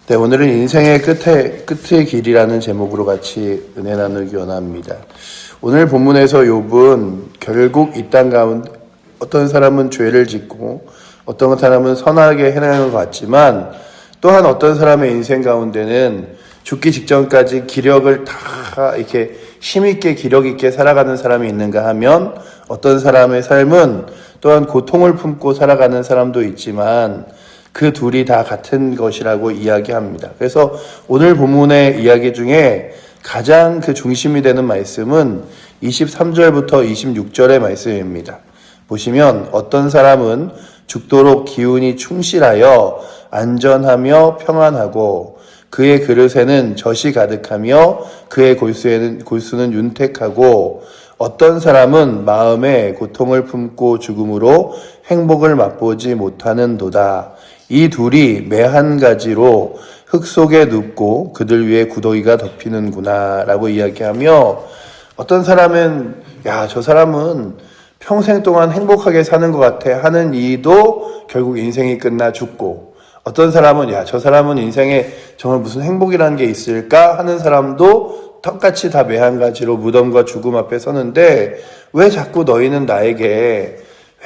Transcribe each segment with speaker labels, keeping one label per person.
Speaker 1: 네, 오늘은 인생의 끝의 길이라는 제목으로 같이 은혜 나누기 원합니다. 오늘 본문에서 욥은 결국 이 땅 가운데 어떤 사람은 죄를 짓고 어떤 사람은 선하게 행하는 것 같지만 또한 어떤 사람의 인생 가운데는 죽기 직전까지 기력을 다 이렇게 힘있게 기력 있게 살아가는 사람이 있는가 하면 어떤 사람의 삶은 또한 고통을 품고 살아가는 사람도 있지만 그 둘이 다 같은 것이라고 이야기합니다. 그래서 오늘 본문의 이야기 중에 가장 그 중심이 되는 말씀은 23절부터 26절의 말씀입니다. 보시면 어떤 사람은 죽도록 기운이 충실하여 안전하며 평안하고 그의 그릇에는 젖이 가득하며 그의 골수는 윤택하고 어떤 사람은 마음에 고통을 품고 죽음으로 행복을 맛보지 못하는도다. 이 둘이 매 한 가지로 흙 속에 눕고 그들 위에 구더기가 덮이는구나 라고 이야기하며 어떤 사람은 저 사람은 평생 동안 행복하게 사는 것 같아 하는 이도 결국 인생이 끝나 죽고 어떤 사람은 저 사람은 인생에 정말 무슨 행복이라는 게 있을까 하는 사람도 똑같이 다 매 한 가지로 무덤과 죽음 앞에 서는데 왜 자꾸 너희는 나에게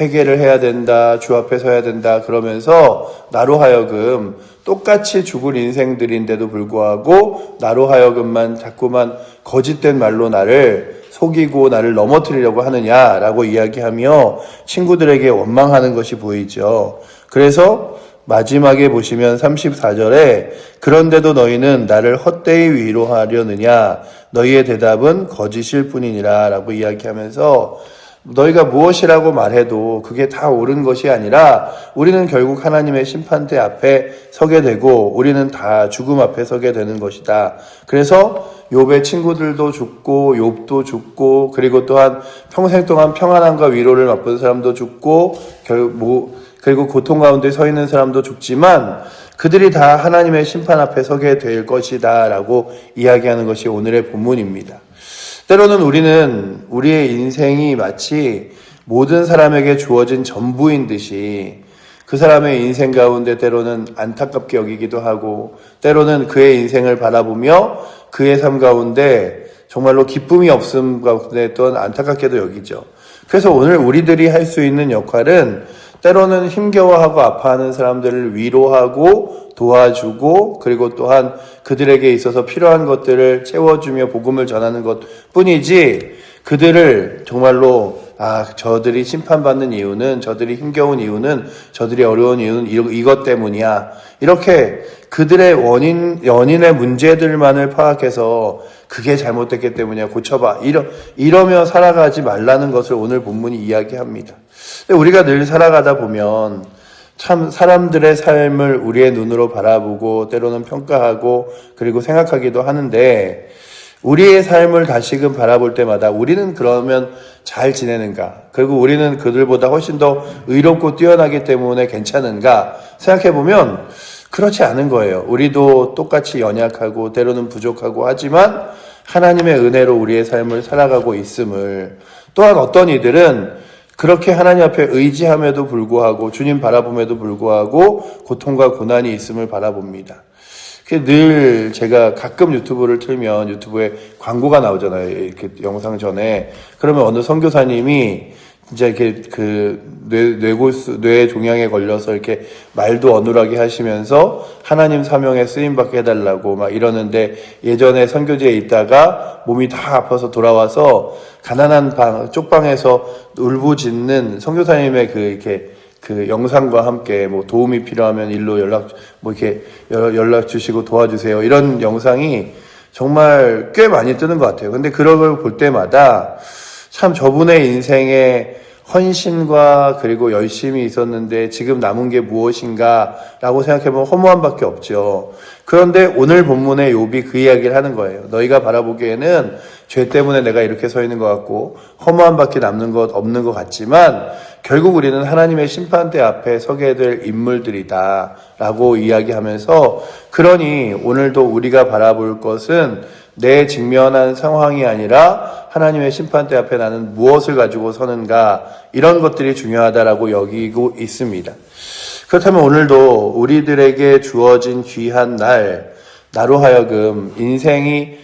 Speaker 1: 회개를 해야 된다, 주 앞에 서야 된다 그러면서 나로 하여금 똑같이 죽을 인생들인데도 불구하고 나로 하여금만 자꾸만 거짓된 말로 나를 속이고 나를 넘어뜨리려고 하느냐라고 이야기하며 친구들에게 원망하는 것이 보이죠. 그래서 마지막에 보시면 34절에 그런데도 너희는 나를 헛되이 위로하려느냐 너희의 대답은 거짓일 뿐이니라 라고 이야기하면서 너희가 무엇이라고 말해도 그게 다 옳은 것이 아니라 우리는 결국 하나님의 심판대 앞에 서게 되고 우리는 다 죽음 앞에 서게 되는 것이다. 그래서 욥의 친구들도 죽고 욥도 죽고 그리고 또한 평생 동안 평안함과 위로를 맛본 사람도 죽고 그리고 고통 가운데 서 있는 사람도 죽지만 그들이 다 하나님의 심판 앞에 서게 될 것이다 라고 이야기하는 것이 오늘의 본문입니다. 때로는 우리는 우리의 인생이 마치 모든 사람에게 주어진 전부인 듯이 그 사람의 인생 가운데 때로는 안타깝게 여기기도 하고 때로는 그의 인생을 바라보며 그의 삶 가운데 정말로 기쁨이 없음 가운데 또한 안타깝게도 여기죠. 그래서 오늘 우리들이 할 수 있는 역할은 때로는 힘겨워하고 아파하는 사람들을 위로하고 도와주고 그리고 또한 그들에게 있어서 필요한 것들을 채워주며 복음을 전하는 것 뿐이지 그들을 정말로 저들이 심판받는 이유는 저들이 힘겨운 이유는 저들이 어려운 이유는 이것 때문이야 이렇게 그들의 연인의 문제들만을 파악해서 그게 잘못됐기 때문이야 고쳐봐 이러며 살아가지 말라는 것을 오늘 본문이 이야기합니다. 우리가 늘 살아가다 보면 참 사람들의 삶을 우리의 눈으로 바라보고 때로는 평가하고 그리고 생각하기도 하는데 우리의 삶을 다시금 바라볼 때마다 우리는 그러면 잘 지내는가? 그리고 우리는 그들보다 훨씬 더 의롭고 뛰어나기 때문에 괜찮은가? 생각해보면 그렇지 않은 거예요. 우리도 똑같이 연약하고 때로는 부족하고 하지만 하나님의 은혜로 우리의 삶을 살아가고 있음을 또한 어떤 이들은 그렇게 하나님 앞에 의지함에도 불구하고 주님 바라봄에도 불구하고 고통과 고난이 있음을 바라봅니다. 늘 제가 가끔 유튜브를 틀면 유튜브에 광고가 나오잖아요. 이렇게 영상 전에. 그러면 어느 선교사님이 진짜 이렇게 뇌 종양에 걸려서 이렇게 말도 어눌하게 하시면서 하나님 사명에 쓰임받게 해달라고 막 이러는데 예전에 선교지에 있다가 몸이 다 아파서 돌아와서 가난한 쪽방에서 울부짖는 선교사님의 그 영상과 함께 도움이 필요하면 일로 연락 주시고 도와주세요. 이런 영상이 정말 꽤 많이 뜨는 것 같아요. 근데 그런 걸 볼 때마다 참 저분의 인생에 헌신과 그리고 열심이 있었는데 지금 남은 게 무엇인가 라고 생각해보면 허무함밖에 없죠. 그런데 오늘 본문에 욥이 그 이야기를 하는 거예요. 너희가 바라보기에는 죄 때문에 내가 이렇게 서 있는 것 같고 허무함밖에 남는 것 없는 것 같지만 결국 우리는 하나님의 심판대 앞에 서게 될 인물들이다 라고 이야기하면서 그러니 오늘도 우리가 바라볼 것은 내 직면한 상황이 아니라 하나님의 심판대 앞에 나는 무엇을 가지고 서는가 이런 것들이 중요하다라고 여기고 있습니다. 그렇다면 오늘도 우리들에게 주어진 귀한 나로 하여금 인생이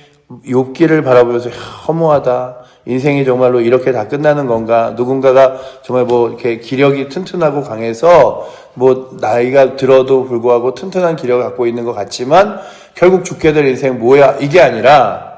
Speaker 1: 욥기를 바라보면서 허무하다. 인생이 정말로 이렇게 다 끝나는 건가? 누군가가 정말 뭐 이렇게 기력이 튼튼하고 강해서 뭐 나이가 들어도 불구하고 튼튼한 기력을 갖고 있는 것 같지만 결국 죽게 될 인생 뭐야? 이게 아니라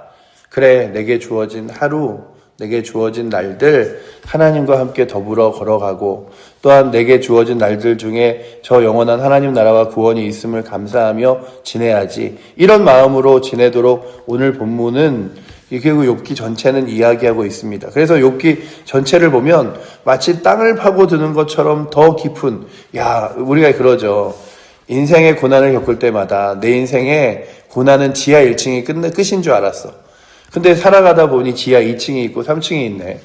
Speaker 1: 그래, 내게 주어진 하루, 내게 주어진 날들 하나님과 함께 더불어 걸어가고 또한 내게 주어진 날들 중에 저 영원한 하나님 나라와 구원이 있음을 감사하며 지내야지. 이런 마음으로 지내도록 오늘 본문은 이게 욥기 전체는 이야기하고 있습니다. 그래서 욥기 전체를 보면 마치 땅을 파고드는 것처럼 더 깊은, 우리가 그러죠. 인생의 고난을 겪을 때마다 내 인생의 고난은 지하 1층이 끝인 줄 알았어. 근데 살아가다 보니 지하 2층이 있고 3층이 있네.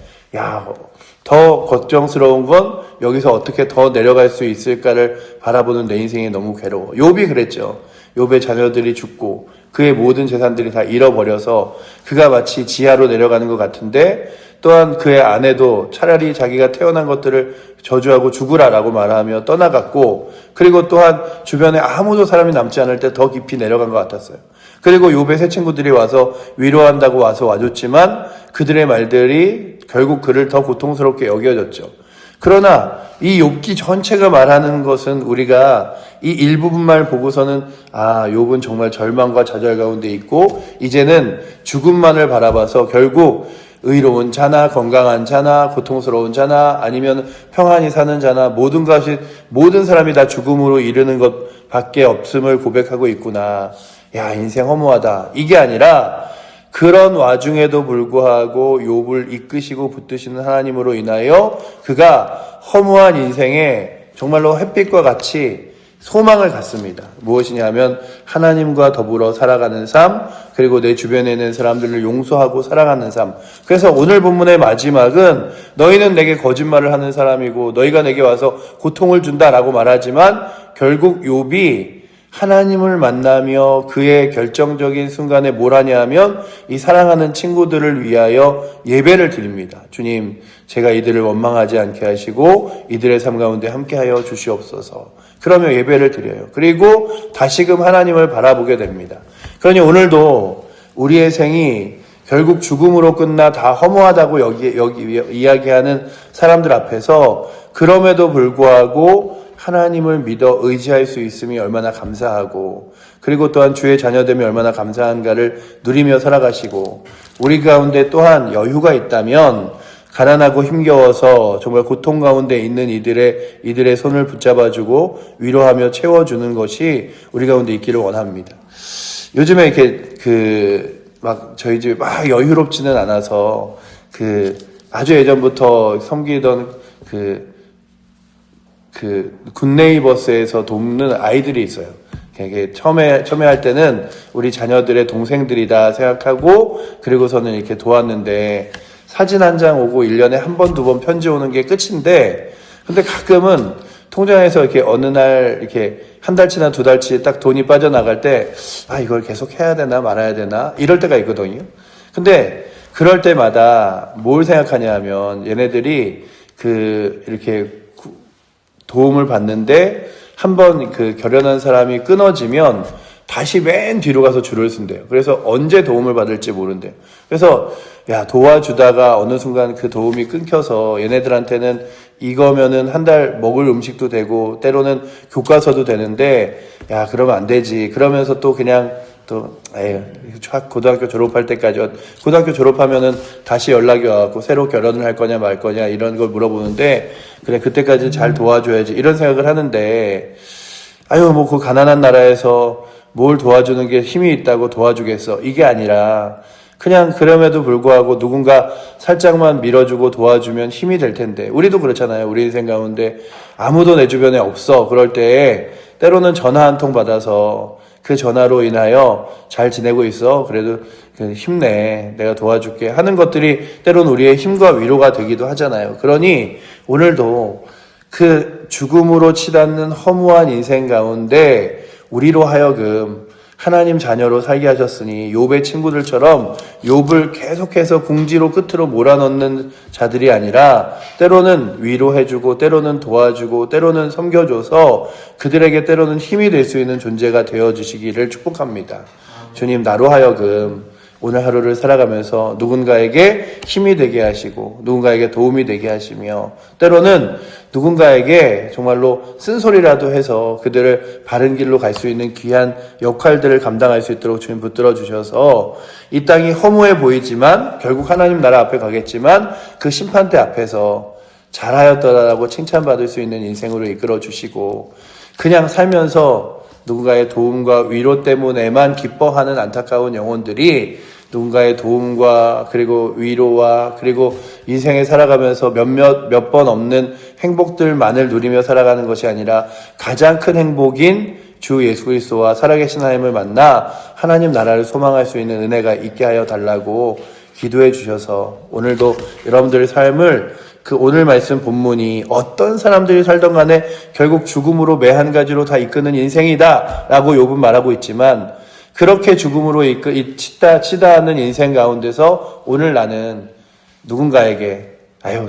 Speaker 1: 더 걱정스러운 건 여기서 어떻게 더 내려갈 수 있을까를 바라보는 내 인생이 너무 괴로워. 욥이 그랬죠. 욥의 자녀들이 죽고 그의 모든 재산들이 다 잃어버려서 그가 마치 지하로 내려가는 것 같은데 또한 그의 아내도 차라리 자기가 태어난 것들을 저주하고 죽으라라고 말하며 떠나갔고 그리고 또한 주변에 아무도 사람이 남지 않을 때 더 깊이 내려간 것 같았어요. 그리고 욥의 세 친구들이 와서 위로한다고 와서 와줬지만 그들의 말들이 결국 그를 더 고통스럽게 여겨졌죠. 그러나 이 욥기 전체가 말하는 것은 우리가 이 일부분만 보고서는 욥은 정말 절망과 좌절 가운데 있고 이제는 죽음만을 바라봐서 결국 의로운 자나 건강한 자나 고통스러운 자나 아니면 평안히 사는 자나 모든 사람이 다 죽음으로 이르는 것밖에 없음을 고백하고 있구나. 인생 허무하다. 이게 아니라 그런 와중에도 불구하고 욥을 이끄시고 붙드시는 하나님으로 인하여 그가 허무한 인생에 정말로 햇빛과 같이 소망을 갖습니다. 무엇이냐 하면 하나님과 더불어 살아가는 삶, 그리고 내 주변에 있는 사람들을 용서하고 살아가는 삶. 그래서 오늘 본문의 마지막은 너희는 내게 거짓말을 하는 사람이고 너희가 내게 와서 고통을 준다라고 말하지만 결국 욥이 하나님을 만나며 그의 결정적인 순간에 뭘 하냐 하면 이 사랑하는 친구들을 위하여 예배를 드립니다. 주님, 제가 이들을 원망하지 않게 하시고 이들의 삶 가운데 함께하여 주시옵소서. 그러며 예배를 드려요. 그리고 다시금 하나님을 바라보게 됩니다. 그러니 오늘도 우리의 생이 결국 죽음으로 끝나 다 허무하다고 여기 이야기하는 사람들 앞에서 그럼에도 불구하고 하나님을 믿어 의지할 수 있음이 얼마나 감사하고 그리고 또한 주의 자녀됨이 얼마나 감사한가를 누리며 살아가시고 우리 가운데 또한 여유가 있다면 가난하고 힘겨워서 정말 고통 가운데 있는 이들의 손을 붙잡아주고 위로하며 채워주는 것이 우리 가운데 있기를 원합니다. 요즘에 이렇게 저희 집이 막 여유롭지는 않아서 아주 예전부터 섬기던 굿네이버스에서 돕는 아이들이 있어요. 이게 처음에 할 때는 우리 자녀들의 동생들이다 생각하고 그리고서는 이렇게 도왔는데 사진 한 장 오고 1년에 한 번, 두 번 편지 오는 게 끝인데 근데 가끔은 통장에서 이렇게 어느 날 이렇게 한 달치나 두 달치 딱 돈이 빠져나갈 때 이걸 계속 해야 되나 말아야 되나 이럴 때가 있거든요. 근데 그럴 때마다 뭘 생각하냐 하면 얘네들이 이렇게 도움을 받는데 한번 결연한 사람이 끊어지면 다시 맨 뒤로 가서 줄을 쓴대요. 그래서 언제 도움을 받을지 모른대요. 그래서 도와주다가 어느 순간 그 도움이 끊겨서 얘네들한테는 이거면은 한 달 먹을 음식도 되고 때로는 교과서도 되는데 그러면 안 되지. 그러면서 또 그냥 고등학교 졸업할 때까지 고등학교 졸업하면은 다시 연락이 와갖고 새로 결혼을 할 거냐 말 거냐 이런 걸 물어보는데 그래 그때까지 잘 도와줘야지 이런 생각을 하는데 그 가난한 나라에서 뭘 도와주는 게 힘이 있다고 도와주겠어 이게 아니라 그냥 그럼에도 불구하고 누군가 살짝만 밀어주고 도와주면 힘이 될 텐데 우리도 그렇잖아요. 우리 인생 가운데 아무도 내 주변에 없어. 그럴 때 때로는 전화 한 통 받아서 그 전화로 인하여 잘 지내고 있어. 그래도 힘내. 내가 도와줄게. 하는 것들이 때로는 우리의 힘과 위로가 되기도 하잖아요. 그러니 오늘도 그 죽음으로 치닫는 허무한 인생 가운데 우리로 하여금 하나님 자녀로 살게 하셨으니 욥의 친구들처럼 욥을 계속해서 궁지로 끝으로 몰아넣는 자들이 아니라 때로는 위로해주고 때로는 도와주고 때로는 섬겨줘서 그들에게 때로는 힘이 될 수 있는 존재가 되어주시기를 축복합니다. 주님, 나로 하여금 오늘 하루를 살아가면서 누군가에게 힘이 되게 하시고 누군가에게 도움이 되게 하시며 때로는 누군가에게 정말로 쓴소리라도 해서 그들을 바른 길로 갈 수 있는 귀한 역할들을 감당할 수 있도록 주님 붙들어 주셔서 이 땅이 허무해 보이지만 결국 하나님 나라 앞에 가겠지만 그 심판대 앞에서 잘하였더라라고 칭찬받을 수 있는 인생으로 이끌어 주시고 그냥 살면서 누군가의 도움과 위로 때문에만 기뻐하는 안타까운 영혼들이 누군가의 도움과 그리고 위로와 그리고 인생에 살아가면서 몇 번 없는 행복들만을 누리며 살아가는 것이 아니라 가장 큰 행복인 주 예수 그리스도와 살아계신 하나님을 만나 하나님 나라를 소망할 수 있는 은혜가 있게 하여 달라고 기도해 주셔서 오늘도 여러분들의 삶을 그 오늘 말씀 본문이 어떤 사람들이 살던 간에 결국 죽음으로 매 한 가지로 다 이끄는 인생이다 라고 욥은 말하고 있지만 그렇게 죽음으로 치다 하는 인생 가운데서 오늘 나는 누군가에게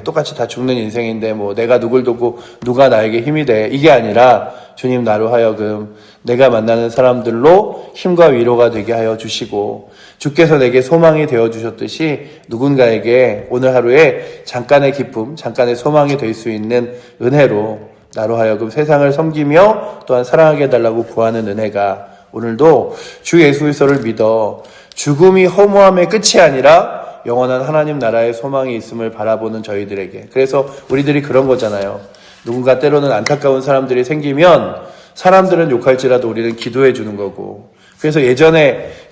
Speaker 1: 똑같이 다 죽는 인생인데 뭐 내가 누굴 돕고 누가 나에게 힘이 돼 이게 아니라 주님 나로 하여금 내가 만나는 사람들로 힘과 위로가 되게 하여 주시고 주께서 내게 소망이 되어 주셨듯이 누군가에게 오늘 하루에 잠깐의 기쁨, 잠깐의 소망이 될 수 있는 은혜로 나로 하여금 세상을 섬기며 또한 사랑하게 해달라고 구하는 은혜가 오늘도 주 예수 그리스도를 믿어 죽음이 허무함의 끝이 아니라 영원한 하나님 나라의 소망이 있음을 바라보는 저희들에게 그래서 우리들이 그런 거잖아요. 누군가 때로는 안타까운 사람들이 생기면 사람들은 욕할지라도 우리는 기도해 주는 거고 그래서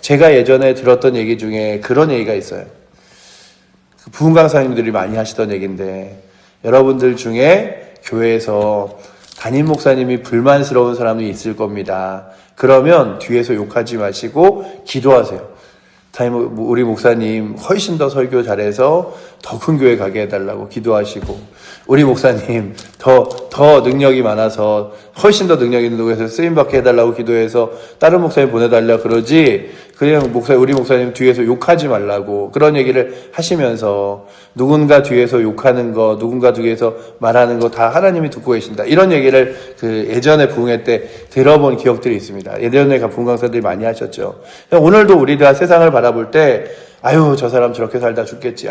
Speaker 1: 제가 예전에 들었던 얘기 중에 그런 얘기가 있어요. 부흥 강사님들이 많이 하시던 얘기인데 여러분들 중에 교회에서 담임 목사님이 불만스러운 사람이 있을 겁니다. 그러면 뒤에서 욕하지 마시고 기도하세요. 우리 목사님 훨씬 더 설교 잘해서 더 큰 교회 가게 해달라고 기도하시고 우리 목사님 더 능력이 많아서 훨씬 더 능력 있는 곳에서 쓰임받게 해달라고 기도해서 다른 목사님 보내달라 그러지 그냥 우리 목사님 뒤에서 욕하지 말라고 그런 얘기를 하시면서 누군가 뒤에서 욕하는 거 누군가 뒤에서 말하는 거 다 하나님이 듣고 계신다 이런 얘기를 예전에 부흥회 때 들어본 기억들이 있습니다. 예전에 부흥 강사들이 많이 하셨죠. 오늘도 우리가 세상을 바라볼 때 저 사람 저렇게 살다 죽겠지.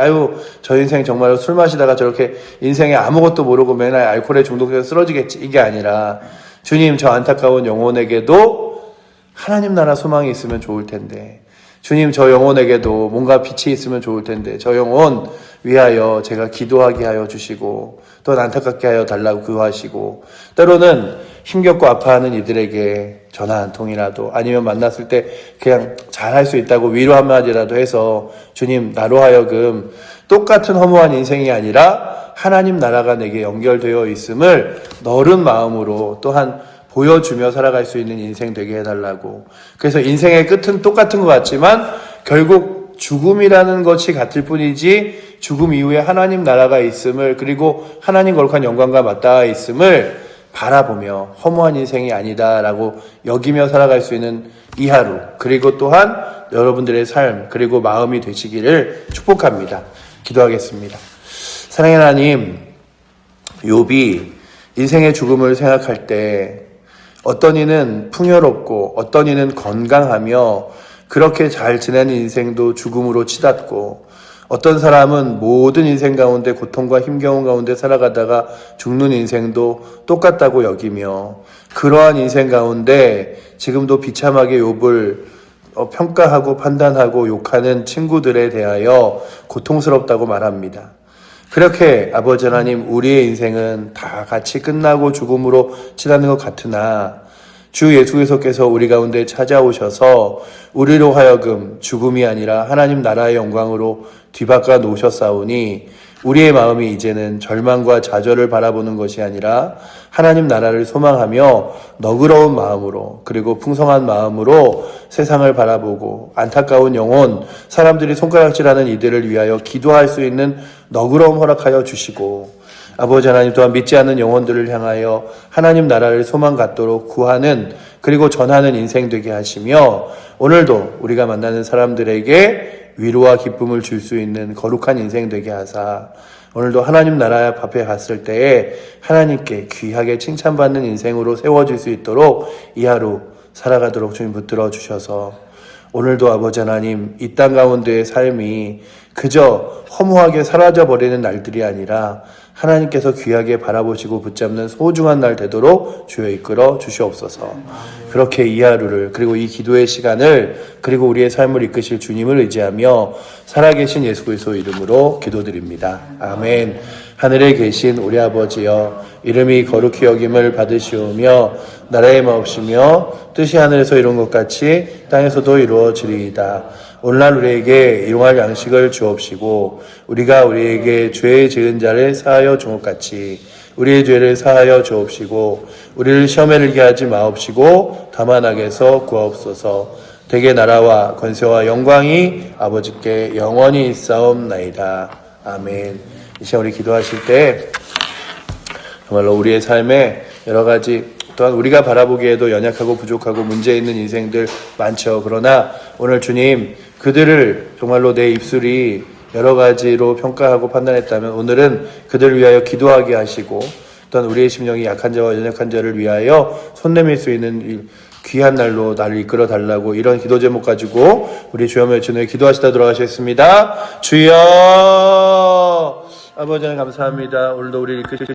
Speaker 1: 저 인생 정말 술 마시다가 저렇게 인생에 아무것도 모르고 맨날 알코올에 중독돼서 쓰러지겠지. 이게 아니라 주님 저 안타까운 영혼에게도 하나님 나라 소망이 있으면 좋을 텐데 주님 저 영혼에게도 뭔가 빛이 있으면 좋을 텐데 저 영혼 위하여 제가 기도하게 하여 주시고 또 안타깝게 하여 달라고 구하시고 때로는 힘겹고 아파하는 이들에게 전화 한 통이라도 아니면 만났을 때 그냥 잘할 수 있다고 위로 한마디라도 해서 주님 나로 하여금 똑같은 허무한 인생이 아니라 하나님 나라가 내게 연결되어 있음을 너른 마음으로 또한 보여주며 살아갈 수 있는 인생 되게 해달라고. 그래서 인생의 끝은 똑같은 것 같지만 결국 죽음이라는 것이 같을 뿐이지 죽음 이후에 하나님 나라가 있음을 그리고 하나님 거룩한 영광과 맞닿아 있음을 바라보며 허무한 인생이 아니다라고 여기며 살아갈 수 있는 이 하루 그리고 또한 여러분들의 삶 그리고 마음이 되시기를 축복합니다. 기도하겠습니다. 사랑의 하나님, 욥이 인생의 죽음을 생각할 때 어떤 이는 풍요롭고 어떤 이는 건강하며 그렇게 잘 지내는 인생도 죽음으로 치닫고 어떤 사람은 모든 인생 가운데 고통과 힘겨움 가운데 살아가다가 죽는 인생도 똑같다고 여기며 그러한 인생 가운데 지금도 비참하게 욥을 평가하고 판단하고 욕하는 친구들에 대하여 고통스럽다고 말합니다. 그렇게 아버지 하나님 우리의 인생은 다 같이 끝나고 죽음으로 치닫는 것 같으나 주 예수께서 우리 가운데 찾아오셔서 우리로 하여금 죽음이 아니라 하나님 나라의 영광으로 뒤바꿔 놓으셨사오니 우리의 마음이 이제는 절망과 좌절을 바라보는 것이 아니라 하나님 나라를 소망하며 너그러운 마음으로 그리고 풍성한 마음으로 세상을 바라보고 안타까운 영혼, 사람들이 손가락질하는 이들을 위하여 기도할 수 있는 너그러움 허락하여 주시고 아버지 하나님 또한 믿지 않는 영혼들을 향하여 하나님 나라를 소망 갖도록 구하는 그리고 전하는 인생 되게 하시며 오늘도 우리가 만나는 사람들에게 위로와 기쁨을 줄 수 있는 거룩한 인생 되게 하사 오늘도 하나님 나라 앞에 갔을 때에 하나님께 귀하게 칭찬받는 인생으로 세워질 수 있도록 이 하루 살아가도록 주님 붙들어 주셔서 오늘도 아버지 하나님 이 땅 가운데의 삶이 그저 허무하게 사라져버리는 날들이 아니라 하나님께서 귀하게 바라보시고 붙잡는 소중한 날 되도록 주여 이끌어 주시옵소서. 그렇게 이 하루를 그리고 이 기도의 시간을 그리고 우리의 삶을 이끄실 주님을 의지하며 살아계신 예수 그리스도 이름으로 기도드립니다. 아멘. 하늘에 계신 우리 아버지여 이름이 거룩히 여김을 받으시오며 나라의 마옵시며 뜻이 하늘에서 이룬 것 같이 땅에서도 이루어지리이다. 오늘날 우리에게 일용할 양식을 주옵시고 우리가 우리에게 죄 지은 자를 사하여 준 것 같이 우리의 죄를 사하여 주옵시고 우리를 시험에 들게 하지 마옵시고 다만 악에서 구하옵소서. 대개 나라와 권세와 영광이 아버지께 영원히 있사옵나이다. 아멘. 이 시간 우리 기도하실 때 정말로 우리의 삶에 여러 가지 또한 우리가 바라보기에도 연약하고 부족하고 문제 있는 인생들 많죠. 그러나 오늘 주님 그들을 정말로 내 입술이 여러 가지로 평가하고 판단했다면 오늘은 그들을 위하여 기도하게 하시고 또한 우리의 심령이 약한 자와 연약한 자를 위하여 손 내밀 수 있는 귀한 날로 나를 이끌어 달라고 이런 기도 제목 가지고 우리 주여 외치는 기도하시다 돌아가시겠습니다. 주여 아버지 하나님 감사합니다. 오늘도 우리를 이끄실